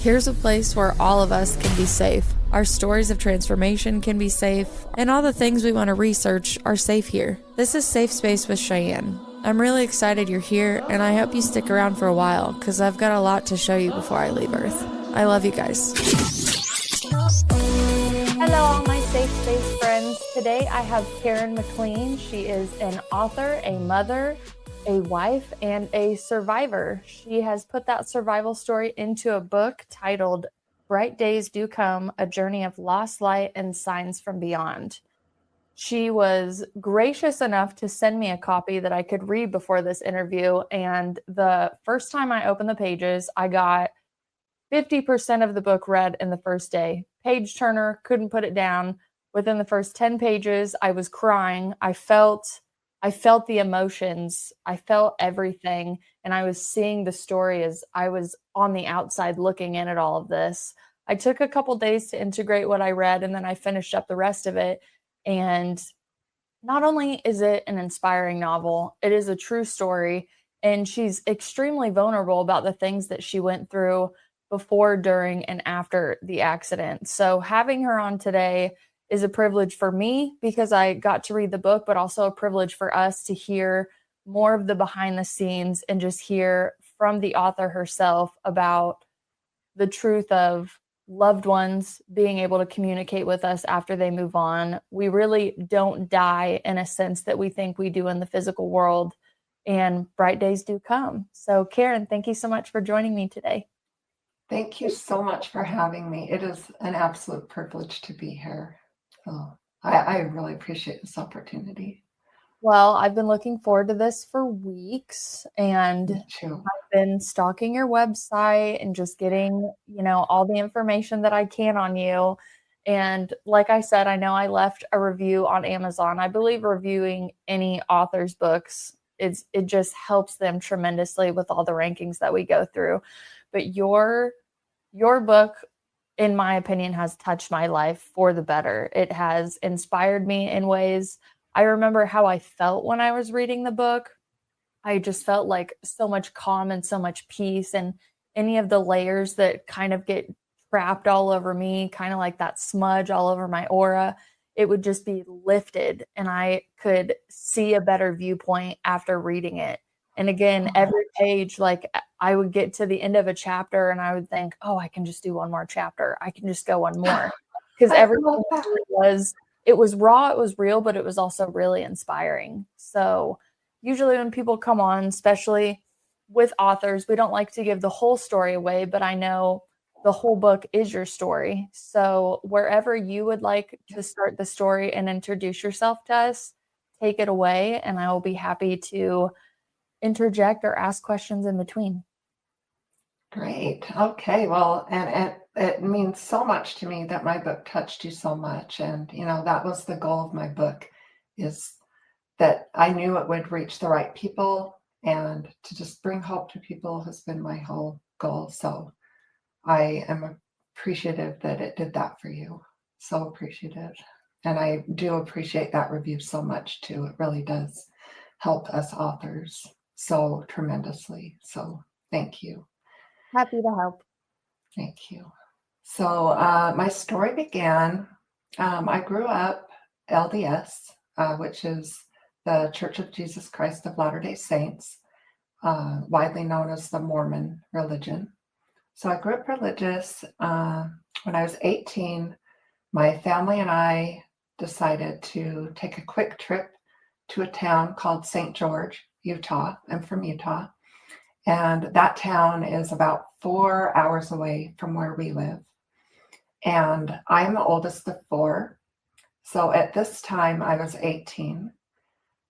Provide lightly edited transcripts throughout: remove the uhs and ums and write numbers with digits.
Here's a place where all of us can be safe. Our stories of transformation can be safe, and all the things we want to research are safe here. This is Safe Space with Cheyenne. I'm really excited you're here, and I hope you stick around for a while, because I've got a lot to show you before I leave Earth. I love you guys. Hello, all my Safe Space friends. Today I have Karin McLean. She is an author, a mother, a wife, and a survivor. She has put that survival story into a book titled Bright Days Do Come, A Journey of Lost Light and Signs from Beyond. She was gracious enough to send me a copy that I could read before this interview. And the first time I opened the pages, I got 50% of the book read in the first day. Page turner, couldn't put it down. Within the first 10 pages, I was crying. I felt the emotions. I felt everything. And I was seeing the story as I was on the outside looking in at all of this. I took a couple days to integrate what I read, and then I finished up the rest of it. And not only is it an inspiring novel, it is a true story. And she's extremely vulnerable about the things that she went through before, during, and after the accident. So having her on today is a privilege for me because I got to read the book, but also a privilege for us to hear more of the behind the scenes and just hear from the author herself about the truth of loved ones being able to communicate with us after they move on. We really don't die in a sense that we think we do in the physical world, and bright days do come. So Karin, thank you so much for joining me today. Thank you so much for having me. It is an absolute privilege to be here. So I really appreciate this opportunity. Well, I've been looking forward to this for weeks, and I've been stalking your website and just getting, all the information that I can on you. And like I said, I know I left a review on Amazon. I believe reviewing any author's books, it just helps them tremendously with all the rankings that we go through. But your book, in my opinion, has touched my life for the better. It has inspired me in ways. I remember how I felt when I was reading the book. I just felt like so much calm and so much peace, and any of the layers that kind of get trapped all over me, kind of like that smudge all over my aura, it would just be lifted, and I could see a better viewpoint after reading it. And again, every page, like I would get to the end of a chapter and I would think, oh, I can just do one more chapter. I can just go one more. Because everything it was raw, it was real, but it was also really inspiring. So usually when people come on, especially with authors, we don't like to give the whole story away, but I know the whole book is your story. So wherever you would like to start the story and introduce yourself to us, take it away, and I will be happy to interject or ask questions in between. Great. Okay. Well, and it means so much to me that my book touched you so much. And, that was the goal of my book, is that I knew it would reach the right people, and to just bring hope to people has been my whole goal. So I am appreciative that it did that for you. So appreciative. And I do appreciate that review so much too. It really does help us authors so tremendously. So thank you. Happy to help. Thank you. So my story began, I grew up LDS, which is the Church of Jesus Christ of Latter-day Saints, widely known as the Mormon religion. So I grew up religious. When I was 18, my family and I decided to take a quick trip to a town called St. George, Utah. I'm from Utah. And that town is about 4 hours away from where we live. And I'm the oldest of 4. So at this time, I was 18.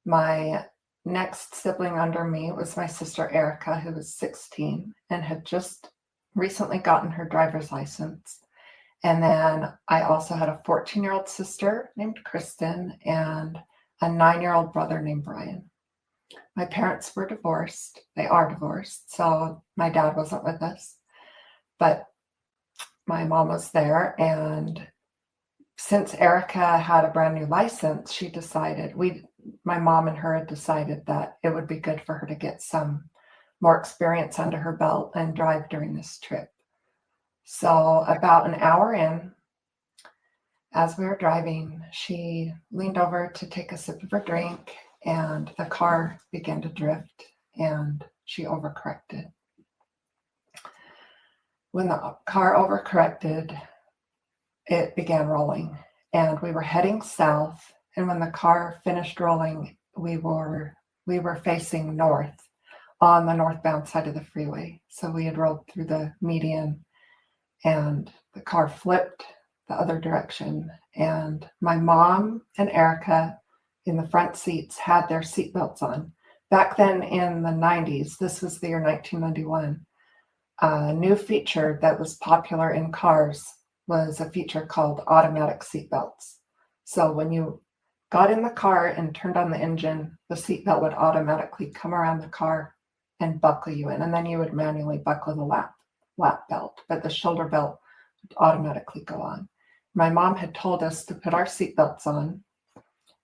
My next sibling under me was my sister Erica, who was 16 and had just recently gotten her driver's license. And then I also had a 14-year-old sister named Kristen and a 9-year-old brother named Brian. My parents were divorced. They are divorced. So my dad wasn't with us, but my mom was there. And since Erica had a brand new license, she decided, my mom and her had decided that it would be good for her to get some more experience under her belt and drive during this trip. So about an hour in, as we were driving, she leaned over to take a sip of her drink, and the car began to drift, and she overcorrected. When the car overcorrected, it began rolling, and we were heading south. And when the car finished rolling, we were facing north on the northbound side of the freeway. So we had rolled through the median, and the car flipped the other direction. And my mom and Erica in the front seats had their seatbelts on. Back then in the 90s, this was the year 1991, a new feature that was popular in cars was a feature called automatic seatbelts. So when you got in the car and turned on the engine, the seatbelt would automatically come around the car and buckle you in. And then you would manually buckle the lap belt, but the shoulder belt would automatically go on. My mom had told us to put our seatbelts on.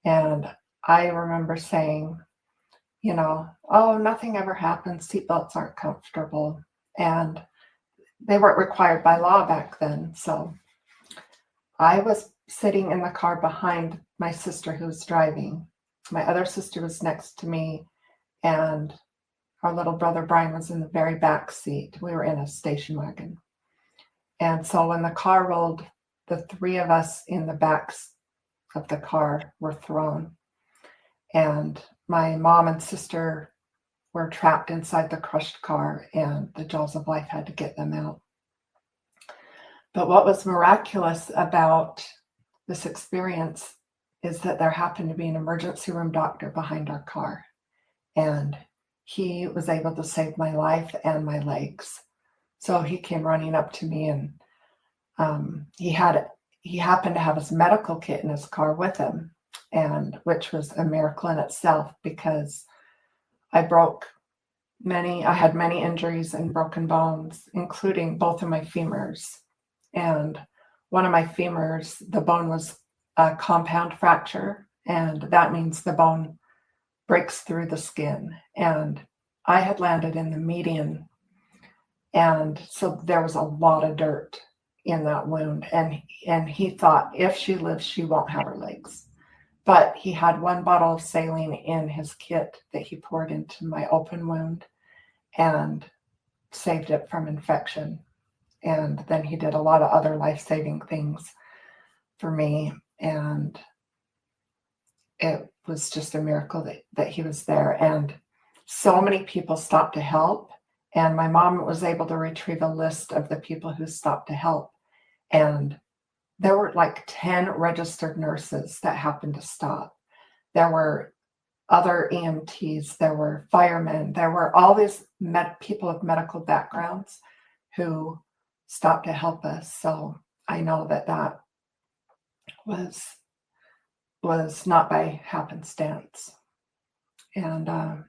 And I remember saying, oh, nothing ever happens. Seatbelts aren't comfortable. And they weren't required by law back then. So I was sitting in the car behind my sister who was driving. My other sister was next to me, and our little brother Brian was in the very back seat. We were in a station wagon. And so when the car rolled, the three of us in the backs of the car were thrown. And my mom and sister were trapped inside the crushed car, and the jaws of life had to get them out. But what was miraculous about this experience is that there happened to be an emergency room doctor behind our car, and he was able to save my life and my legs. So he came running up to me, and he happened to have his medical kit in his car with him, and which was a miracle in itself, because I had many injuries and broken bones, including both of my femurs. And one of my femurs, the bone was a compound fracture, and that means the bone breaks through the skin. And I had landed in the median, and so there was a lot of dirt in that wound. And he thought, if she lives, she won't have her legs. But he had one bottle of saline in his kit that he poured into my open wound and saved it from infection. And then he did a lot of other life-saving things for me. And it was just a miracle that he was there. And so many people stopped to help. And my mom was able to retrieve a list of the people who stopped to help. And there were like 10 registered nurses that happened to stop. There were other EMTs, there were firemen, there were all these people with medical backgrounds who stopped to help us. So I know that was not by happenstance. And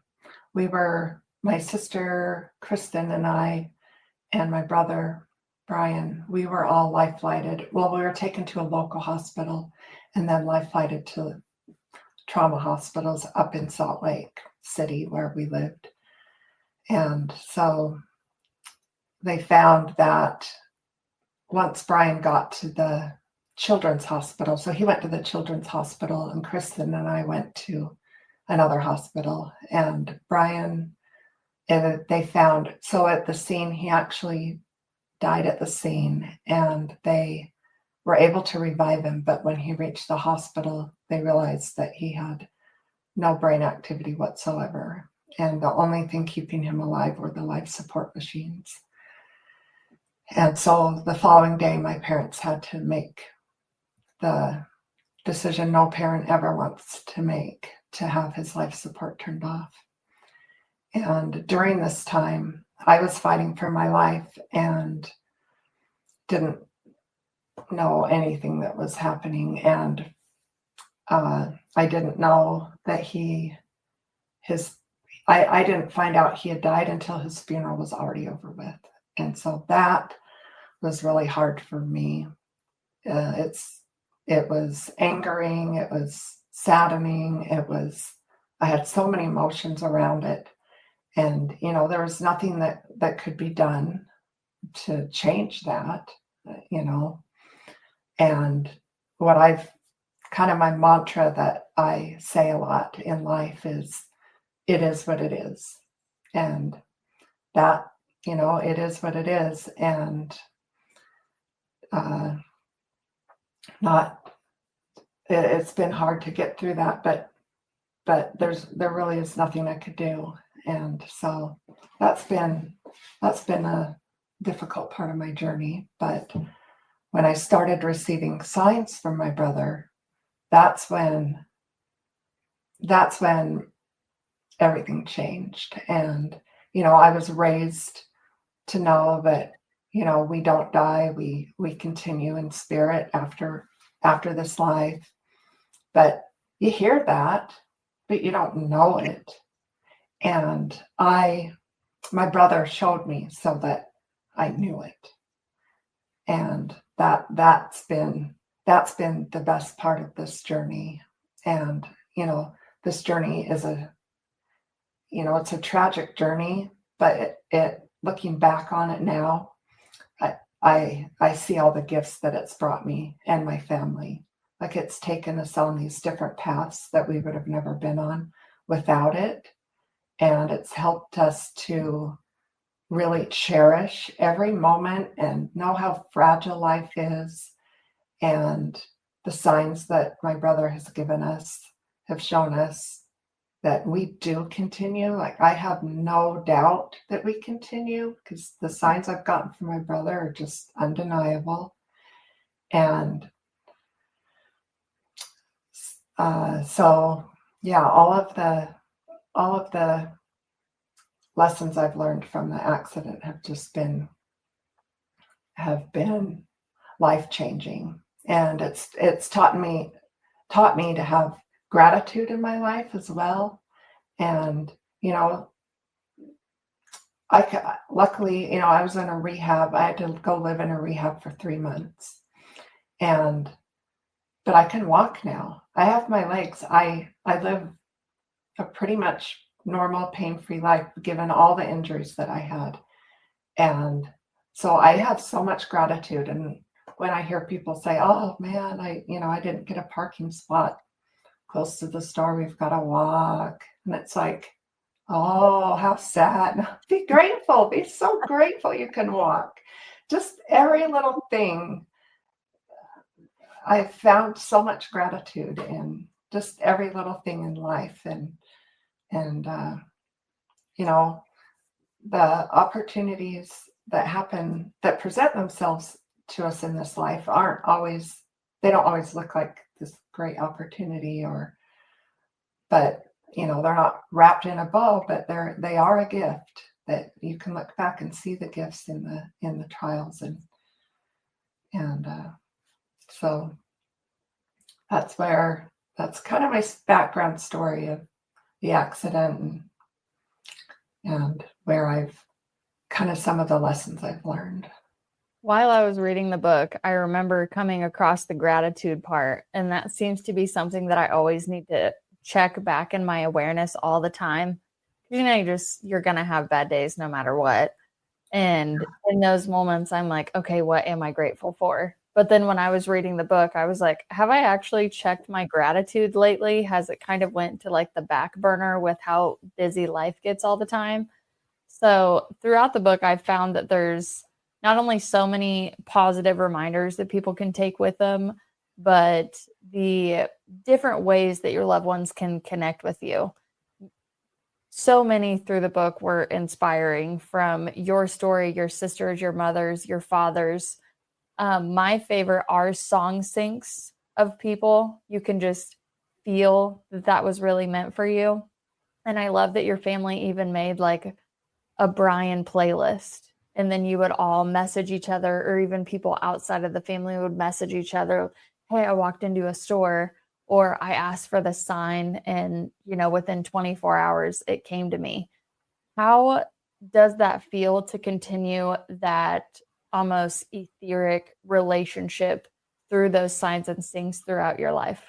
my sister Kristen and I and my brother Brian, we were all life flighted. Well, we were taken to a local hospital and then life flighted to trauma hospitals up in Salt Lake City where we lived. And so they found that once Brian got to the children's hospital, so he went to the children's hospital, and Kristen and I went to another hospital. And Brian, they found, so at the scene, he actually died at the scene, and they were able to revive him. But when he reached the hospital, they realized that he had no brain activity whatsoever. And the only thing keeping him alive were the life support machines. And so the following day, my parents had to make the decision no parent ever wants to make, to have his life support turned off. And during this time, I was fighting for my life and didn't know anything that was happening. And I didn't know that I didn't find out he had died until his funeral was already over with. And so that was really hard for me. It was angering, it was saddening, I had so many emotions around it. And, there was nothing that could be done to change that, you know. And what I've kind of my mantra that I say a lot in life is, it is what it is. And that, you know, it is what it is. And not, it's been hard to get through that, but there really is nothing I could do. And so that's been a difficult part of my journey. But when I started receiving signs from my brother, that's when everything changed. And, you know, I was raised to know that, you know, we don't die, we continue in spirit after this life. But you hear that, but you don't know it. And my brother showed me so that I knew it. And that's been the best part of this journey. And, you know, this journey is it's a tragic journey, but it looking back on it now, I see all the gifts that it's brought me and my family. Like, it's taken us on these different paths that we would have never been on without it. And it's helped us to really cherish every moment and know how fragile life is. And the signs that my brother has given us have shown us that we do continue. Like, I have no doubt that we continue, because the signs I've gotten from my brother are just undeniable. And so yeah, all of the lessons I've learned from the accident have been life-changing. And it's taught me to have gratitude in my life as well. And, you know, luckily, you know, I was in a rehab. I had to go live in a rehab for 3 months. But I can walk now. I have my legs. I live a pretty much normal, pain-free life, given all the injuries that I had. And so I have so much gratitude. And when I hear people say, oh man, I didn't get a parking spot close to the store, we've got to walk. And it's like, oh, how sad. Be grateful. Be so grateful you can walk. Just every little thing. I've found so much gratitude in just every little thing in life. And you know, the opportunities that present themselves to us in this life they don't always look like this great opportunity, but you know, they're not wrapped in a bow, but they are a gift that you can look back and see the gifts in the trials. And so that's kind of my background story of the accident, and where I've kind of some of the lessons I've learned. While I was reading the book, I remember coming across the gratitude part, and that seems to be something that I always need to check back in my awareness all the time. You know, you're going to have bad days no matter what. And in those moments, I'm like, okay, what am I grateful for? But then when I was reading the book, I was like, have I actually checked my gratitude lately? Has it kind of went to like the back burner with how busy life gets all the time? So throughout the book, I found that there's not only so many positive reminders that people can take with them, but the different ways that your loved ones can connect with you. So many through the book were inspiring, from your story, your sisters, your mothers, your fathers. My favorite are song syncs of people. You can just feel that was really meant for you. And I love that your family even made like a Brian playlist, and then you would all message each other, or even people outside of the family would message each other. Hey, I walked into a store, or I asked for the sign, and, you know, within 24 hours, it came to me. How does that feel to continue that almost etheric relationship through those signs and things throughout your life?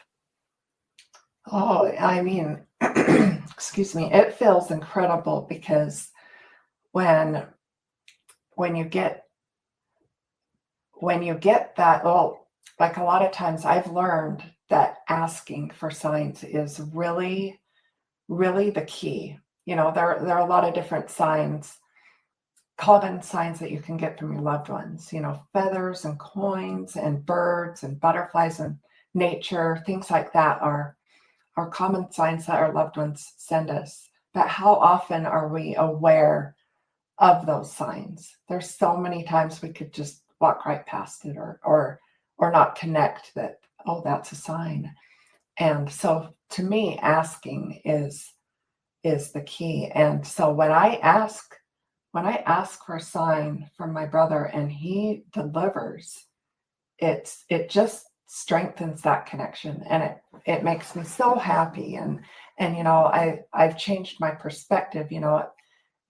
Oh, I mean, excuse me, it feels incredible, because when you get when you get that, well, like a lot of times I've learned that asking for signs is really, really the key. There are a lot of different signs, common signs that you can get from your loved ones, feathers and coins and birds and butterflies and nature, things like that are common signs that our loved ones send us. But how often are we aware of those signs? There's so many times we could just walk right past it or not connect that, oh, that's a sign. And so to me, asking is the key. And so when I ask for a sign from my brother and he delivers, it just strengthens that connection, and it makes me so happy. And I've changed my perspective.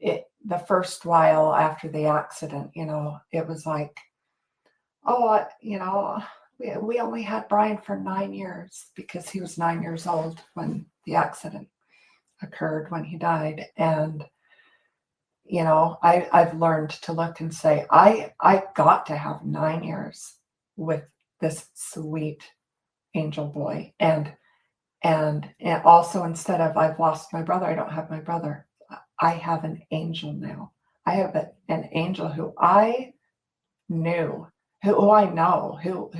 The first while after the accident, it was like, oh, we only had Brian for 9 years, because he was 9 years old when the accident occurred, when he died. And I've learned to look and say, I got to have 9 years with this sweet angel boy. And also, instead of I've lost my brother, I don't have my brother, I have an angel now. I have an angel who I knew, who I know, who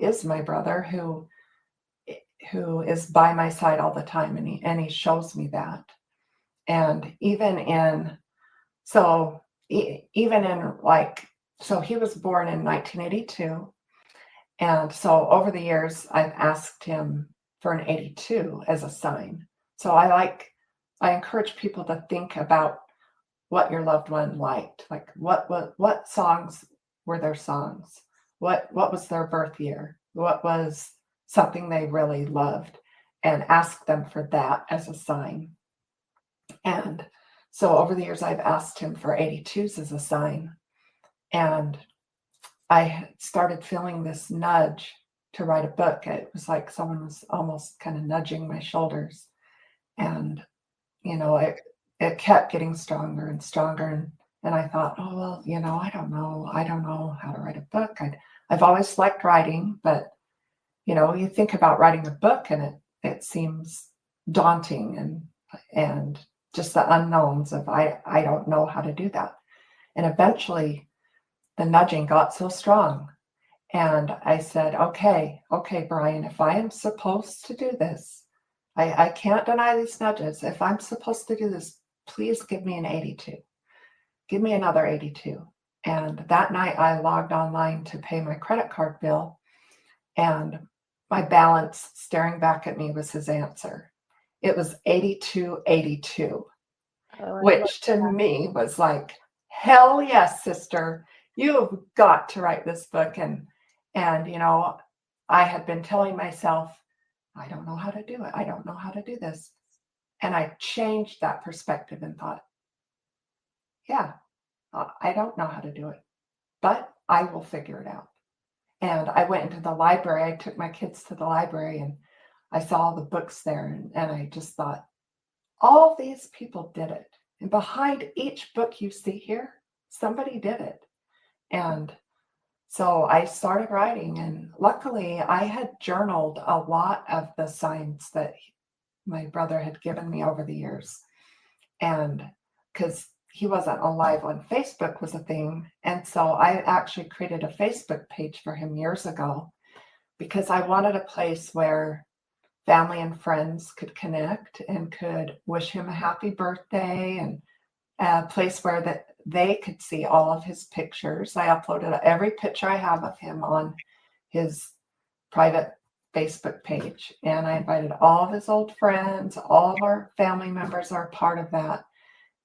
is my brother, who is by my side all the time, and he shows me that. And even in so he was born in 1982. And so over the years, I've asked him for an 82 as a sign. So I encourage people to think about what your loved one liked. Like what songs were their songs? What was their birth year? What was something they really loved? And ask them for that as a sign. And so over the years, I've asked him for 82s as a sign. And I started feeling this nudge to write a book. It was like someone was almost kind of nudging my shoulders. And, it kept getting stronger and stronger. And I thought, oh, well, I don't know how to write a book. I've always liked writing, but, you think about writing a book and it seems daunting and just the unknowns of, I don't know how to do that. And eventually the nudging got so strong. And I said, okay, Brian, if I am supposed to do this, I can't deny these nudges. If I'm supposed to do this, please give me an 82. Give me another 82. And that night I logged online to pay my credit card bill, and my balance staring back at me was his answer. It was 8282, which to me was like, hell yes, sister, you've got to write this book. And I had been telling myself, I don't know how to do it. I don't know how to do this. And I changed that perspective and thought, yeah, I don't know how to do it, but I will figure it out. And I went into the library. I took my kids to the library and I saw all the books there. And I just thought, all these people did it. And behind each book you see here, somebody did it. And so I started writing, and luckily I had journaled a lot of the signs that my brother had given me over the years. And because he wasn't alive when Facebook was a thing. And so I actually created a Facebook page for him years ago, because I wanted a place where family and friends could connect and could wish him a happy birthday, and a place where that they could see all of his pictures. I uploaded every picture I have of him on his private Facebook page, and I invited all of his old friends. All of our family members are part of that.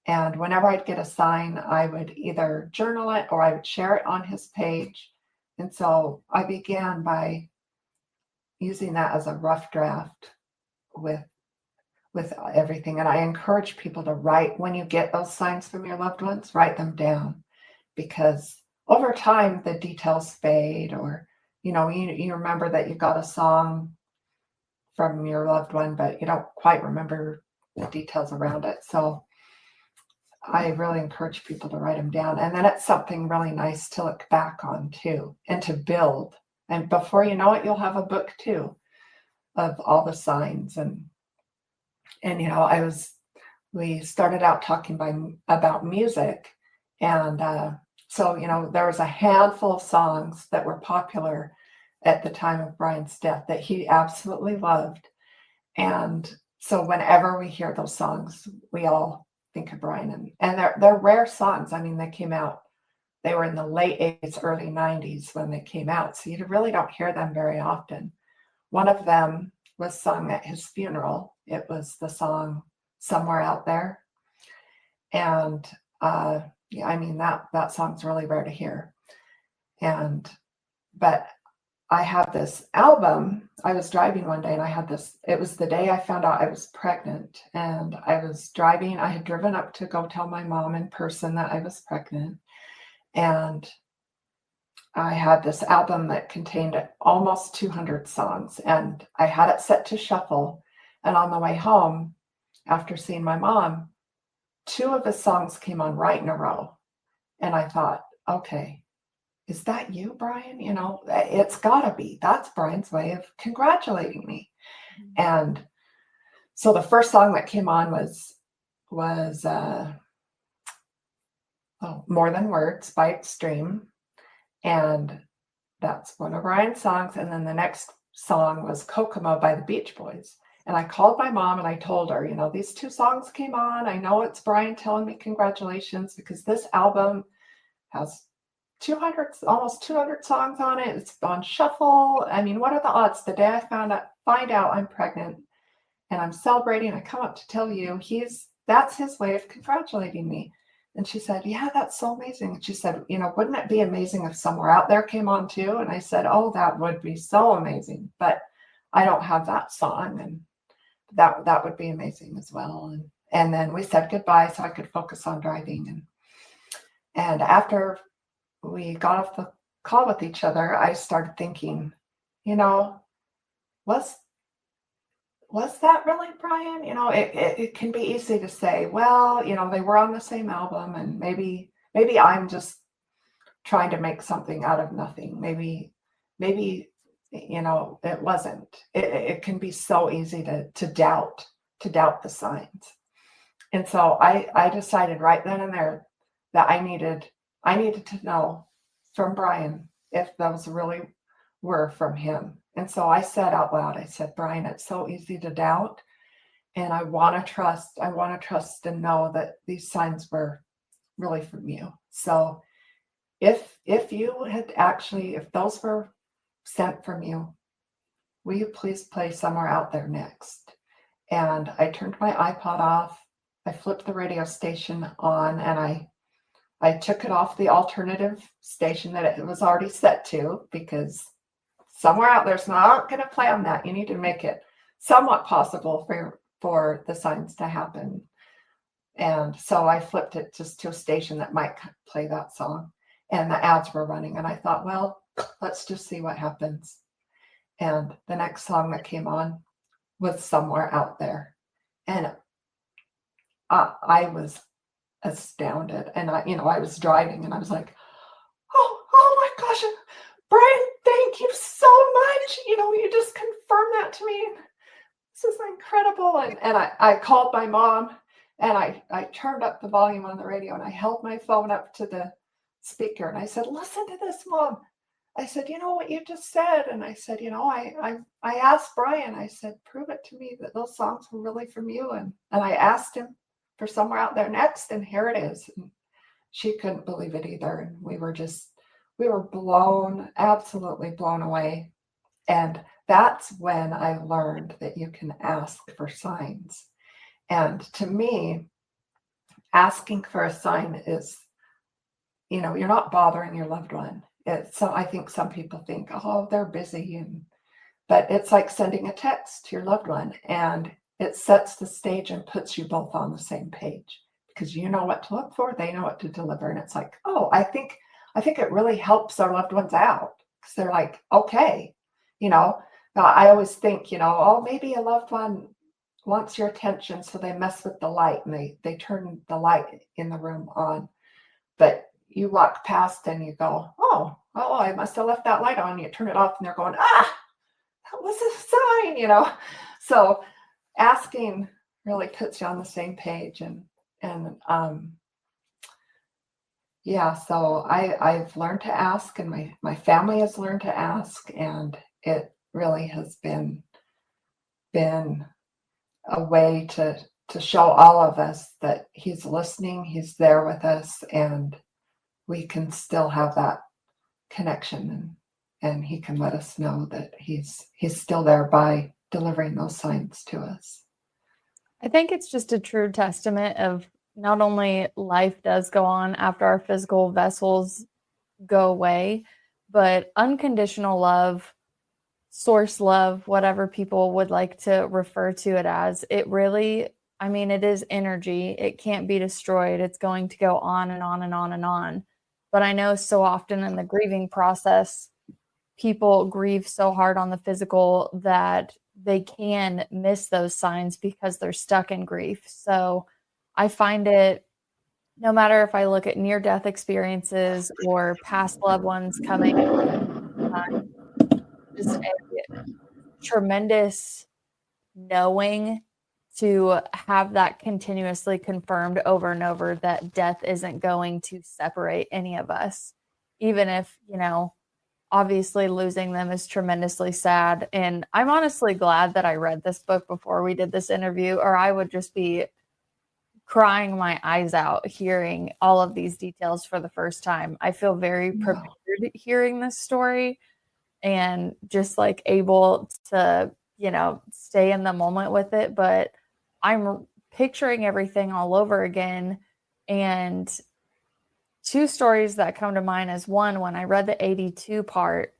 And whenever I'd get a sign, I would either journal it or I would share it on his page. And so I began by using that as a rough draft with everything. And I encourage people to write, when you get those signs from your loved ones, write them down, because over time the details fade, or you remember that you got a song from your loved one, but you don't quite remember the details around it. So I really encourage people to write them down. And then it's something really nice to look back on too, and to build. And before you know it, you'll have a book too of all the signs. And we started out talking about music. And so, there was a handful of songs that were popular at the time of Brian's death that he absolutely loved. And so whenever we hear those songs, we all think of Brian. And they're rare songs. I mean, they were in the late 80s, early 90s when they came out. So you really don't hear them very often. One of them was sung at his funeral. It was the song Somewhere Out There. And that song's really rare to hear. But I had this album. I was driving one day and I had this. It was the day I found out I was pregnant. And I was driving. I had driven up to go tell my mom in person that I was pregnant. And I had this album that contained almost 200 songs. And I had it set to shuffle. And on the way home, after seeing my mom, 2 of the songs came on right in a row. And I thought, okay, is that you, Brian? It's gotta be. That's Brian's way of congratulating me. And so the first song that came on was More Than Words by Extreme. And that's one of Brian's songs. And then the next song was Kokomo by the Beach Boys. And I called my mom and I told her, these 2 songs came on. I know it's Brian telling me congratulations because this album has almost 200 songs on it. It's on shuffle. I mean, what are the odds? The day I find out I'm pregnant and I'm celebrating, I come up to tell you that's his way of congratulating me. And she said, yeah, that's so amazing. And she said, wouldn't it be amazing if Somewhere Out There came on too? And I said, oh, that would be so amazing. But I don't have that song. And that would be amazing as well. And then we said goodbye so I could focus on driving. And after we got off the call with each other, I started thinking, was that really Brian? It can be easy to say, well, they were on the same album and maybe I'm just trying to make something out of nothing. Maybe it wasn't. It can be so easy to doubt the signs. And so I decided right then and there that I needed to know from Brian if those really were from him. And so I said out loud, I said, Brian, it's so easy to doubt. And I want to trust and know that these signs were really from you. So if those were sent from you, will you please play Somewhere Out There next? And I turned my iPod off. I flipped the radio station on and I took it off the alternative station that it was already set to because Somewhere Out There's not going to play on that. You need to make it somewhat possible for the signs to happen. And so I flipped it just to a station that might play that song. And the ads were running. And I thought, well, let's just see what happens. And the next song that came on was Somewhere Out There. And I was astounded. And I was driving and I was like, oh my gosh, Brian, thank you so much. You just confirmed that to me. This is incredible. And I called my mom and I turned up the volume on the radio and I held my phone up to the speaker and I said, listen to this, Mom. I said, what you just said. And I said, I asked Brian, I said, prove it to me that those songs were really from you. And I asked him for Somewhere Out There next. And here it is. And she couldn't believe it either. And we were absolutely blown away. And that's when I learned that you can ask for signs. And to me, asking for a sign is, you're not bothering your loved one. I think some people think, oh, they're busy. But it's like sending a text to your loved one and it sets the stage and puts you both on the same page because you know what to look for. They know what to deliver. And it's like, oh, I think it really helps our loved ones out because they're like, okay, I always think, maybe a loved one wants your attention, so they mess with the light and they turn the light in the room on. But you walk past and you go, oh, I must have left that light on. You turn it off and they're going, that was a sign, So asking really puts you on the same page. Yeah, so I've learned to ask, and my family has learned to ask, and it really has been a way to show all of us that he's listening, he's there with us, and we can still have that connection, and he can let us know that he's still there by delivering those signs to us. I think it's just a true testament of not only life does go on after our physical vessels go away, but unconditional love, source love, whatever people would like to refer to it as, it really, I mean, it is energy. It can't be destroyed. It's going to go on and on and on and on. But I know so often in the grieving process, people grieve so hard on the physical that they can miss those signs because they're stuck in grief. So I find it, no matter if I look at near-death experiences or past loved ones coming, just a tremendous knowing to have that continuously confirmed over and over that death isn't going to separate any of us, even if, obviously losing them is tremendously sad. And I'm honestly glad that I read this book before we did this interview, or I would just be crying my eyes out hearing all of these details for the first time. I feel very prepared hearing this story and just like able to, stay in the moment with it. But I'm picturing everything all over again. And two stories that come to mind is one, when I read the 82 part,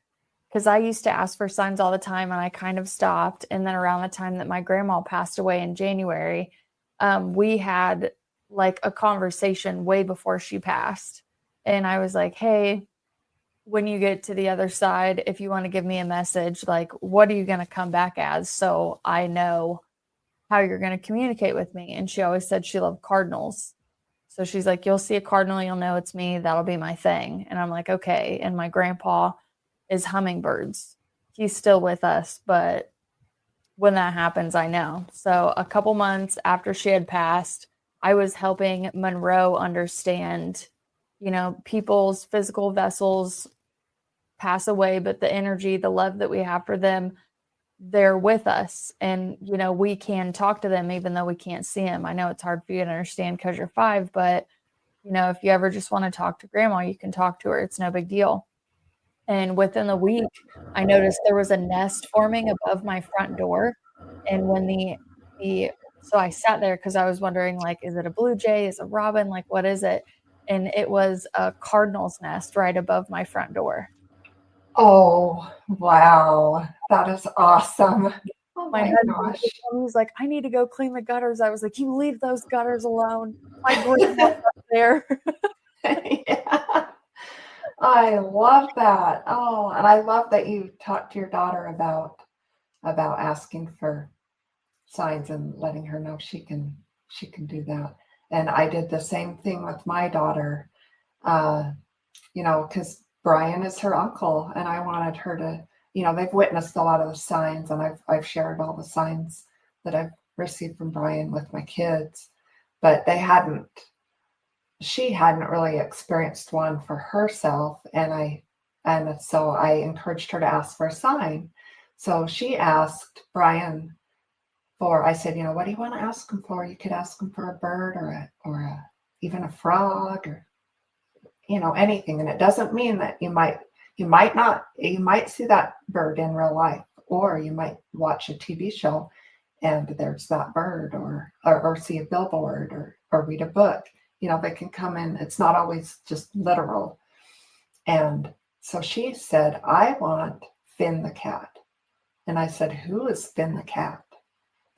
because I used to ask for signs all the time and I kind of stopped. And then around the time that my grandma passed away in January, we had like a conversation way before she passed. And I was like, hey, when you get to the other side, if you want to give me a message, like, what are you going to come back as? So I know how you're going to communicate with me. And she always said she loved cardinals. So she's like, you'll see a cardinal, you'll know it's me. That'll be my thing. And I'm like, okay. And my grandpa is hummingbirds. He's still with us, but when that happens, I know. So a couple months after she had passed, I was helping Monroe understand, people's physical vessels pass away, but the energy, the love that we have for them, they're with us. And, we can talk to them even though we can't see them. I know it's hard for you to understand because you're 5, but, if you ever just want to talk to grandma, you can talk to her. It's no big deal. And within the week, I noticed there was a nest forming above my front door. And when so I sat there because I was wondering, like, is it a blue jay? Is it a robin? Like, what is it? And it was a cardinal's nest right above my front door. Oh, wow. That is awesome. Oh my husband, he's like, I need to go clean the gutters. I was like, you leave those gutters alone. My grandma's up there. Yeah. I love that. Oh, and I love that you talked to your daughter about asking for signs and letting her know she can do that. And I did the same thing with my daughter, because Brian is her uncle, and I wanted her to, they've witnessed a lot of the signs, and I've shared all the signs that I've received from Brian with my kids, but she hadn't really experienced one for herself, and so I encouraged her to ask for a sign. So she asked Brian I said, what do you want to ask him for? You could ask him for a bird or even a frog or, anything. And it doesn't mean that you might see that bird in real life, or you might watch a TV show and there's that bird, or see a billboard or read a book. They can come in. It's not always just literal. And so she said, I want Finn the cat. And I said, who is Finn the cat?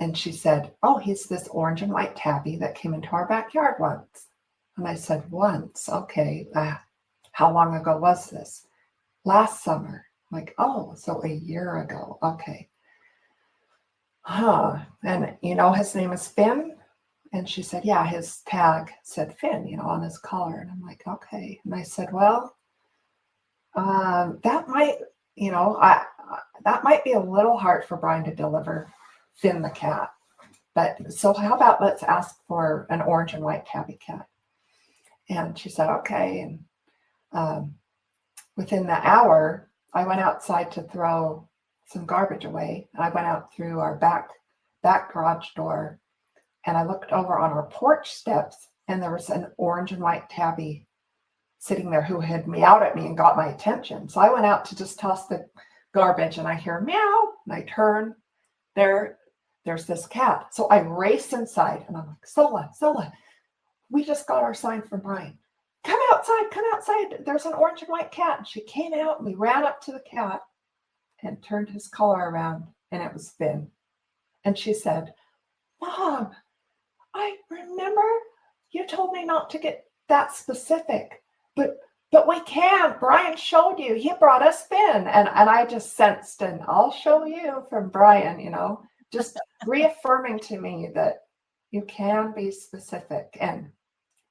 And she said, oh, he's this orange and white tabby that came into our backyard once. And I said, once? Okay. How long ago was this? Last summer. I'm like, oh, so a year ago. Okay. And, his name is Finn. And she said, yeah, his tag said Finn, on his collar. And I'm like, okay. And I said, well, that might, that might be a little hard for Brian to deliver Finn the cat. But so how about let's ask for an orange and white tabby cat? And she said, okay. And within the hour, I went outside to throw some garbage away. And I went out through our back garage door, and I looked over on our porch steps, and there was an orange and white tabby sitting there who had meowed at me and got my attention. So I went out to just toss the garbage, and I hear meow, and I turn, there's this cat. So I race inside, and I'm like, Sola, we just got our sign from Brian. Come outside. There's an orange and white cat. And she came out, and we ran up to the cat and turned his collar around, and it was Finn. And she said, Mom, I remember you told me not to get that specific, but we can. Brian showed you. He brought us Finn. And I just sensed, and I'll show you from Brian, just reaffirming to me that you can be specific. And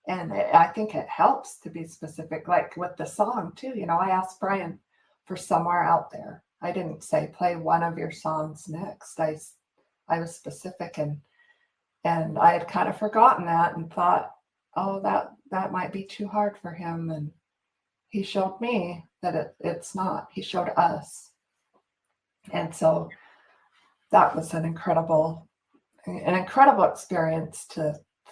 I think it helps to be specific, like with the song too. I asked Brian for Somewhere Out There. I didn't say play one of your songs next. I was specific, and I had kind of forgotten that and thought, oh, that might be too hard for him. And he showed me that it's not. He showed us. And so that was an incredible experience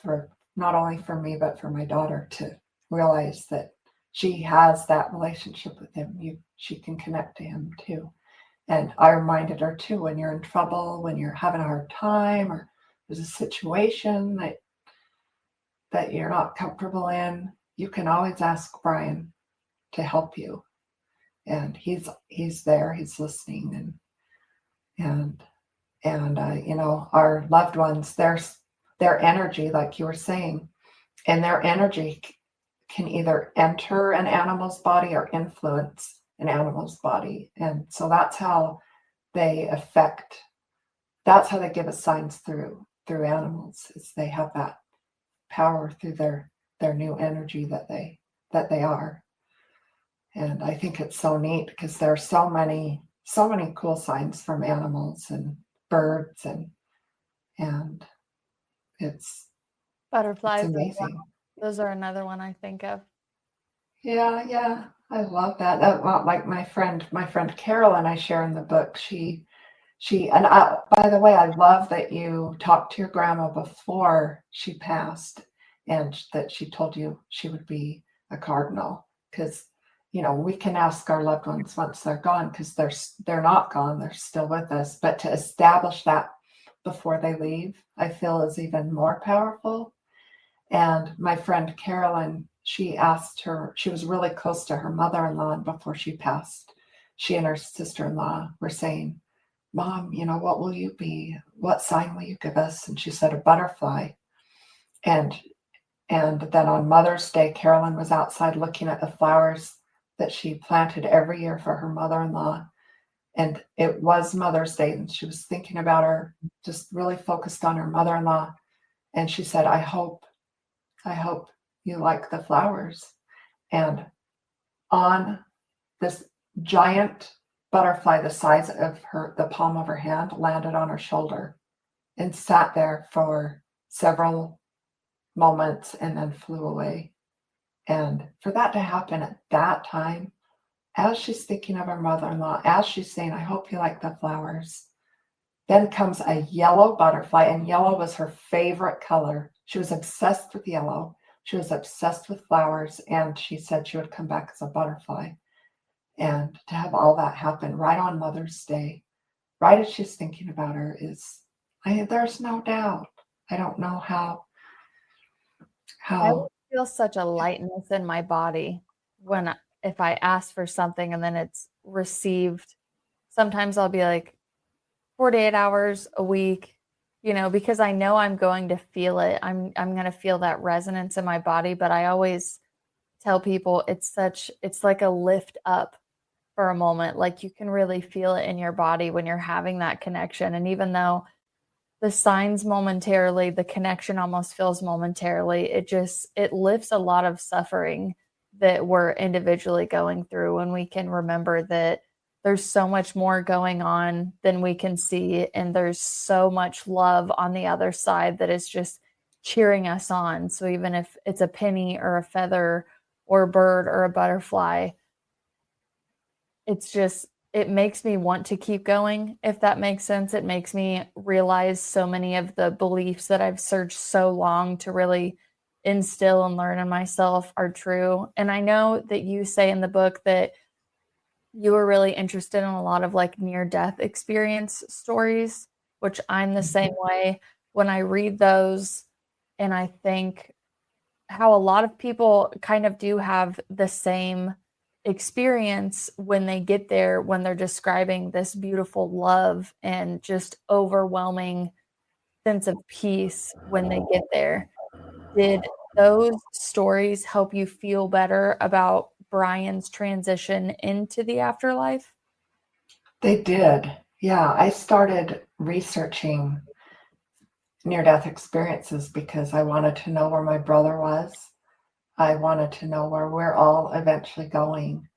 for not only for me, but for my daughter to realize that she has that relationship with him. She can connect to him too. And I reminded her too, when you're in trouble, when you're having a hard time, or there's a situation that you're not comfortable in, you can always ask Brian to help you. And he's there, he's listening, and our loved ones, their energy, like you were saying, and their energy can either enter an animal's body or influence an animal's body. And so that's how they give us signs through animals, is they have that power through their new energy that they are. And I think it's so neat because there are so many cool signs from animals and birds, and it's Butterflies. it's amazing. Those are another one I think of. Yeah, I love that. Like my friend Carolyn, I share in the book. By the way, I love that you talked to your grandma before she passed, and that she told you she would be a cardinal, because we can ask our loved ones once they're gone, because they're not gone, they're still with us. But to establish that before they leave, I feel is even more powerful. And my friend Carolyn, she was really close to her mother-in-law, and before she passed, she and her sister-in-law were saying, Mom, what will you be? What sign will you give us? And she said, a butterfly. And then on Mother's Day, Carolyn was outside looking at the flowers that she planted every year for her mother-in-law. And it was Mother's Day, and she was thinking about her, just really focused on her mother-in-law. And she said, I hope you like the flowers. And on this giant butterfly the size of the palm of her hand landed on her shoulder and sat there for several moments and then flew away. And for that to happen at that time, as she's thinking of her mother-in-law, as she's saying, I hope you like the flowers, then comes a yellow butterfly, and yellow was her favorite color. She was obsessed with yellow. She was obsessed with flowers, and she said she would come back as a butterfly. And to have all that happen right on Mother's Day, right as she's thinking about her, there's no doubt. I don't know how. I feel such a lightness in my body if I ask for something and then it's received. Sometimes I'll be like 48 hours, a week, because I know I'm going to feel it. I'm going to feel that resonance in my body. But I always tell people it's like a lift up for a moment. Like you can really feel it in your body when you're having that connection. And even though the signs momentarily, the connection almost feels momentarily. It lifts a lot of suffering that we're individually going through when we can remember that there's so much more going on than we can see, and there's so much love on the other side that is just cheering us on. So even if it's a penny or a feather or a bird or a butterfly, it makes me want to keep going, if that makes sense. It makes me realize so many of the beliefs that I've searched so long to really instill and learn in myself are true. And I know that you say in the book that you were really interested in a lot of like near death experience stories, which I'm the same way. When I read those and I think how a lot of people kind of do have the same experience when they get there, when they're describing this beautiful love and just overwhelming sense of peace when they get there. Did those stories help you feel better about Brian's transition into the afterlife? They did. Yeah, I started researching near-death experiences because I wanted to know where my brother was. I wanted to know where we're all eventually going.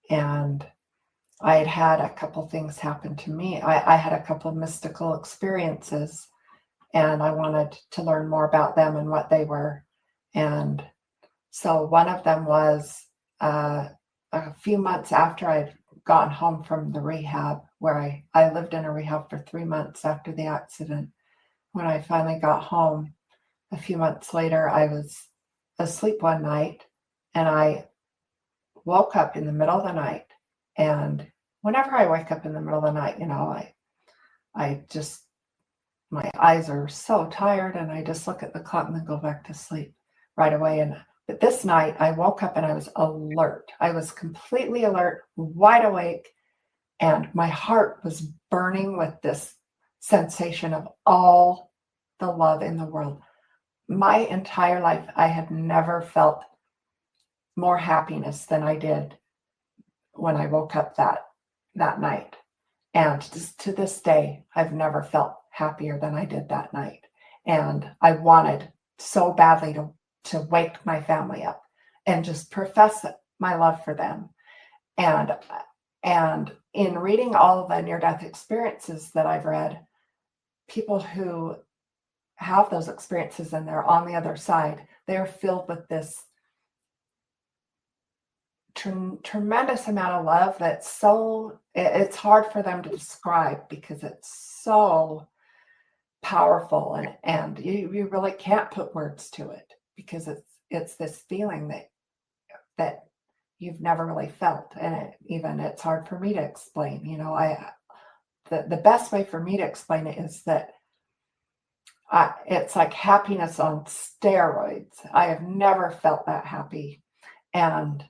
And I had had a couple things happen to me. I had a couple of mystical experiences, and I wanted to learn more about them and what they were. And so one of them was a few months after I'd gotten home from the rehab, where I lived in a rehab for 3 months after the accident. When I finally got home a few months later, I was asleep one night, and I woke up in the middle of the night. And whenever I wake up in the middle of the night, I just, my eyes are so tired, and I just look at the clock and then go back to sleep right away. But this night I woke up and I was alert. I was completely alert, wide awake, and my heart was burning with this sensation of all the love in the world. My entire life, I had never felt more happiness than I did when I woke up that night. And just to this day, I've never felt happier than I did that night. And I wanted so badly to wake my family up and just profess my love for them. And in reading all of the near-death experiences that I've read, people who have those experiences and they're on the other side, they're filled with this tremendous amount of love that's it's hard for them to describe because it's so powerful, and you really can't put words to it because it's this feeling that you've never really felt, and it's hard for me to explain. The best way for me to explain it is that it's like happiness on steroids. I have never felt that happy. And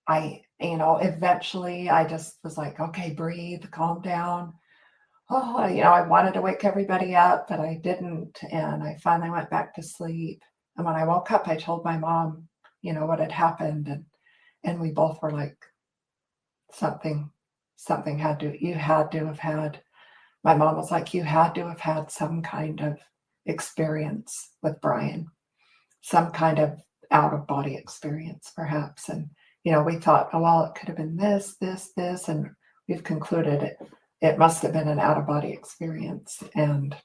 eventually I just was like, okay, breathe, calm down. Oh, I wanted to wake everybody up, but I didn't. And I finally went back to sleep. And when I woke up, I told my mom, what had happened. And we both were like, something you had to have had. My mom was like, you had to have had some kind of experience with Brian, some kind of out of body experience, perhaps. And, we thought, oh, well, it could have been this, and we've concluded it must have been an out of body experience. And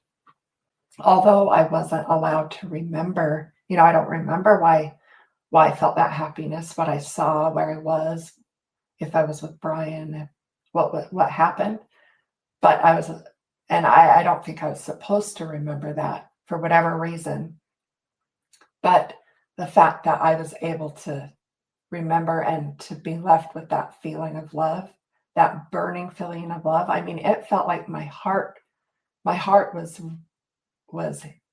although I wasn't allowed to remember, I don't remember why I felt that happiness, what I saw, where I was, if I was with Brian, what happened. But I don't think I was supposed to remember that for whatever reason. But the fact that I was able to remember and to be left with that feeling of love, that burning feeling of love. I mean, it felt like my heart was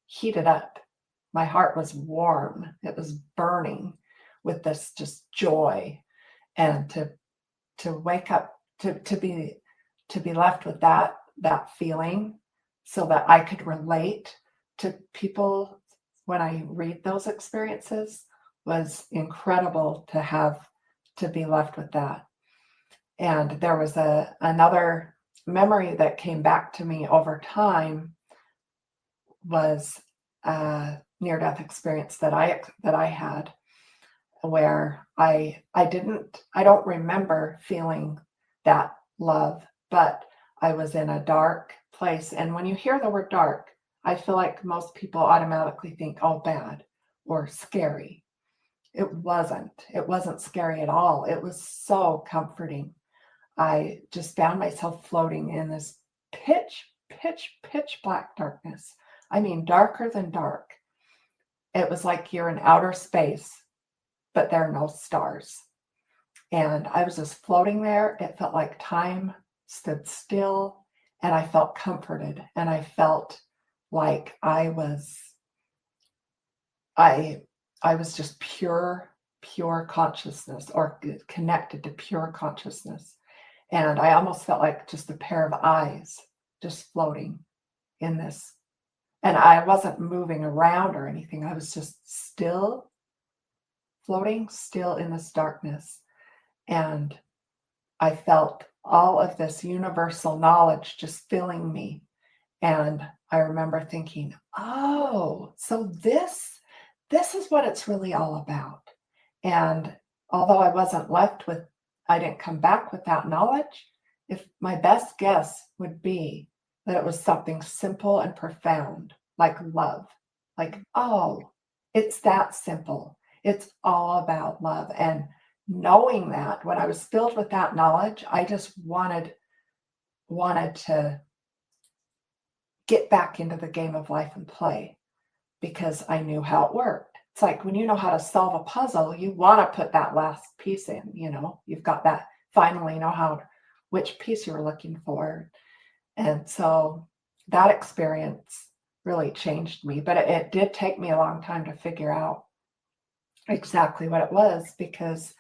heated up. My heart was warm. It was burning with this just joy. And to wake up, to be left with that feeling so that I could relate to people when I read those experiences was incredible to be left with that. And there was another memory that came back to me over time was a near-death experience that I had, where I don't remember feeling that love, but I was in a dark place. And when you hear the word dark, I feel like most people automatically think, oh, bad or scary. It wasn't scary at all. It was so comforting. I just found myself floating in this pitch black darkness. I mean, darker than dark. It was like you're in outer space, but there are no stars. And I was just floating there. It felt like time stood still, and I felt comforted, and I felt like I was just pure consciousness, or connected to pure consciousness. And I almost felt like just a pair of eyes just floating in this. And I wasn't moving around or anything. I was just still, floating still in this darkness. And I felt all of this universal knowledge just filling me. And I remember thinking, oh, so this is what it's really all about. And although I didn't come back with that knowledge, if my best guess would be that it was something simple and profound, like love. Like, oh, it's that simple. It's all about love. And knowing that, when I was filled with that knowledge, I just wanted to get back into the game of life and play, because I knew how it worked. It's like when you know how to solve a puzzle, you want to put that last piece in, you've got that, finally know which piece you were looking for. And so that experience really changed me, but it did take me a long time to figure out exactly what it was, because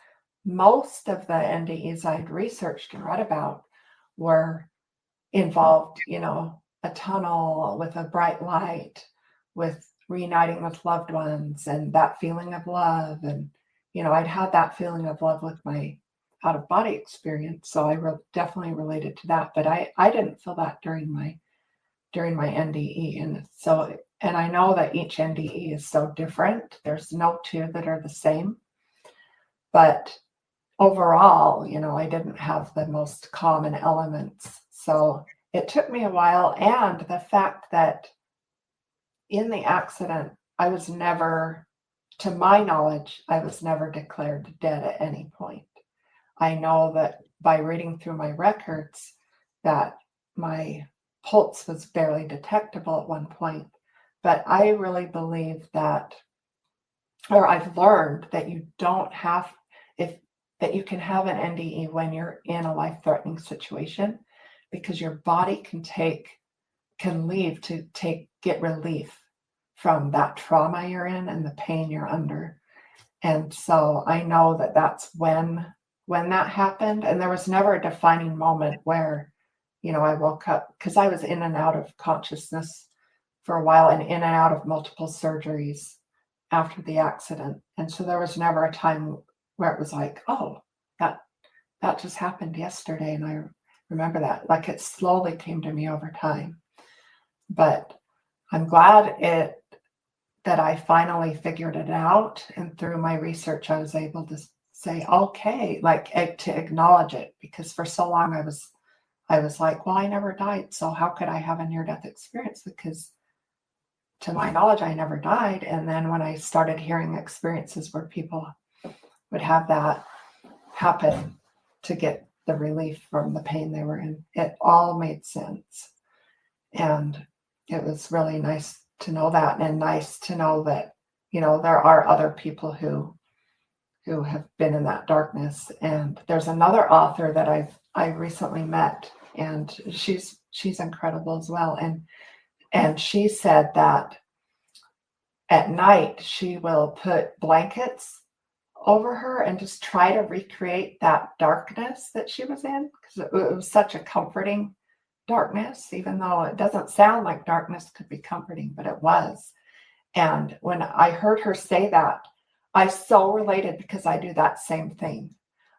most of the NDEs I'd researched and read about were involved, a tunnel with a bright light, with reuniting with loved ones, and that feeling of love. And, I'd had that feeling of love with my out-of-body experience. So I definitely related to that, but I didn't feel that during my NDE. And I know that each NDE is so different. There's no two that are the same, but overall, I didn't have the most common elements. So it took me a while. And the fact that in the accident, I was never, to my knowledge, I was never declared dead at any point. I know that by reading through my records that my pulse was barely detectable at one point, but I really believe that, or I've learned that you don't have, that you can have an NDE when you're in a life-threatening situation, because your body can leave to get relief from that trauma you're in and the pain you're under. And so I know that that's when that happened. And there was never a defining moment where, I woke up, because I was in and out of consciousness for a while, and in and out of multiple surgeries after the accident. And so there was never a time where it was like, oh, that just happened yesterday. And I remember that, like, it slowly came to me over time. But I'm glad that I finally figured it out. And through my research, I was able to say, okay, to acknowledge it, because for so long I was like, well, I never died, so how could I have a near-death experience? Because to my knowledge, I never died. And then when I started hearing experiences where people would have that happen to get the relief from the pain they were in, it all made sense. And it was really nice to know that, and nice to know that, there are other people who have been in that darkness. And there's another author that I recently met, and she's incredible as well. And she said that at night she will put blankets over her and just try to recreate that darkness that she was in, because it was such a comforting darkness, even though it doesn't sound like darkness could be comforting, but it was. And when I heard her say that, I so related, because I do that same thing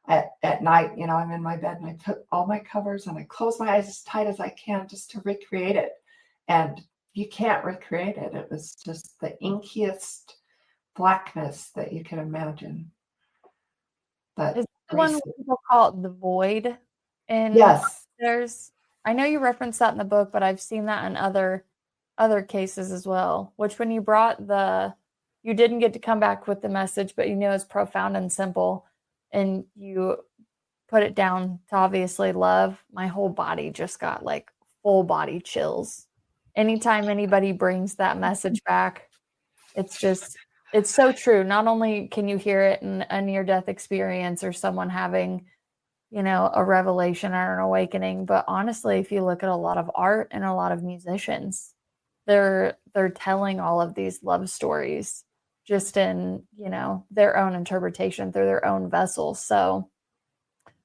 at night. I'm in my bed and I put all my covers and I close my eyes as tight as I can just to recreate it. And you can't recreate it. It was just the inkiest blackness that you could imagine. But Is the one where people call it the void? And yes, I know you referenced that in the book, but I've seen that in other cases as well. Which when you brought you didn't get to come back with the message, but you know it's profound and simple, and you put it down to obviously love. My whole body just got like full body chills. Anytime anybody brings that message back, it's so true. Not only can you hear it in a near-death experience or someone having, a revelation or an awakening, but honestly, if you look at a lot of art and a lot of musicians, they're telling all of these love stories just in, their own interpretation through their own vessels. So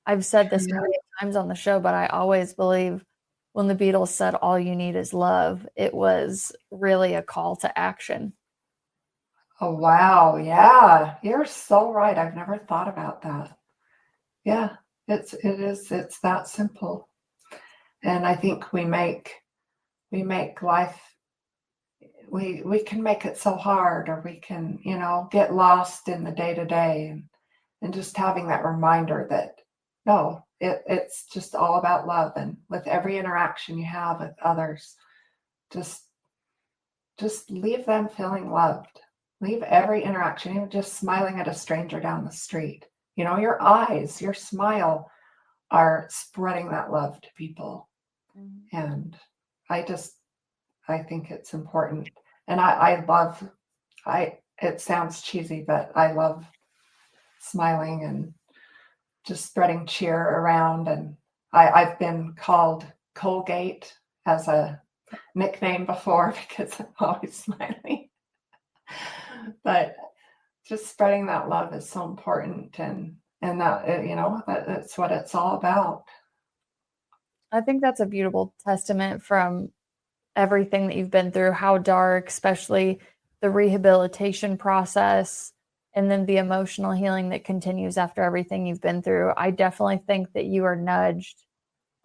I've said this many times on the show, but I always believe when the Beatles said all you need is love, it was really a call to action. Oh, wow. Yeah, you're so right. I've never thought about that. Yeah, it's that simple. And I think we make life, we can make it so hard, or we can, get lost in the day to day, and just having that reminder that no, it's just all about love. And with every interaction you have with others, just leave them feeling loved. Leave every interaction, even just smiling at a stranger down the street. Your eyes, your smile are spreading that love to people. Mm-hmm. And I think it's important. And it sounds cheesy, but I love smiling and just spreading cheer around. And I've been called Colgate as a nickname before because I'm always smiling. But just spreading that love is so important, and that's what it's all about. I think that's a beautiful testament from everything that you've been through, how dark, especially the rehabilitation process, and then the emotional healing that continues after everything you've been through. I definitely think that you are nudged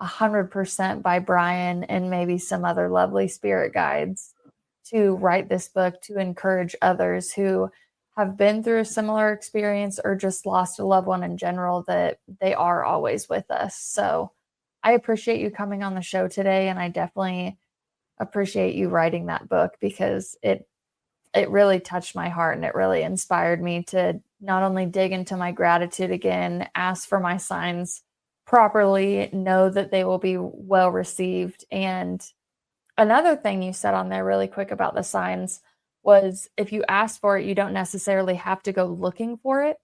100% by Brian and maybe some other lovely spirit guides to write this book to encourage others who have been through a similar experience or just lost a loved one in general, that they are always with us. So I appreciate you coming on the show today, and I definitely appreciate you writing that book, because it really touched my heart, and it really inspired me to not only dig into my gratitude again, ask for my signs properly, know that they will be well received. And another thing you said on there really quick about the signs was, if you ask for it, you don't necessarily have to go looking for it.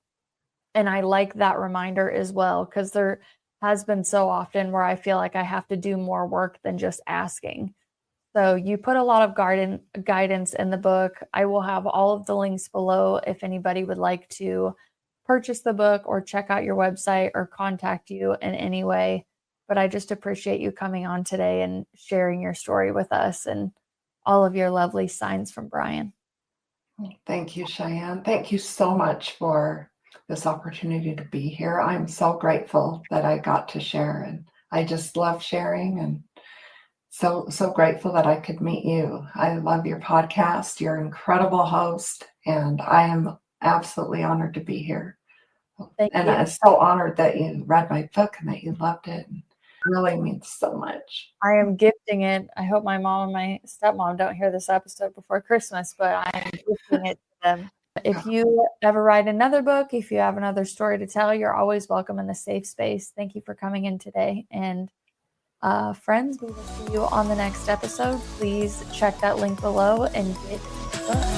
And I like that reminder as well, because there has been so often where I feel like I have to do more work than just asking. So you put a lot of guidance in the book. I will have all of the links below if anybody would like to purchase the book or check out your website or contact you in any way. But I just appreciate you coming on today and sharing your story with us and all of your lovely signs from Brian. Thank you, Cheyenne. Thank you so much for this opportunity to be here. I'm so grateful that I got to share, and I just love sharing, and so grateful that I could meet you. I love your podcast. You're an incredible host, and I am absolutely honored to be here. Thank you. I'm so honored that you read my book and that you loved it. And it really means so much. I am gifting it. I hope my mom and my stepmom don't hear this episode before Christmas, but I am gifting it to them. If you ever write another book, if you have another story to tell, you're always welcome in the safe space. Thank you for coming in today. And friends, we will see you on the next episode. Please check that link below and get the book.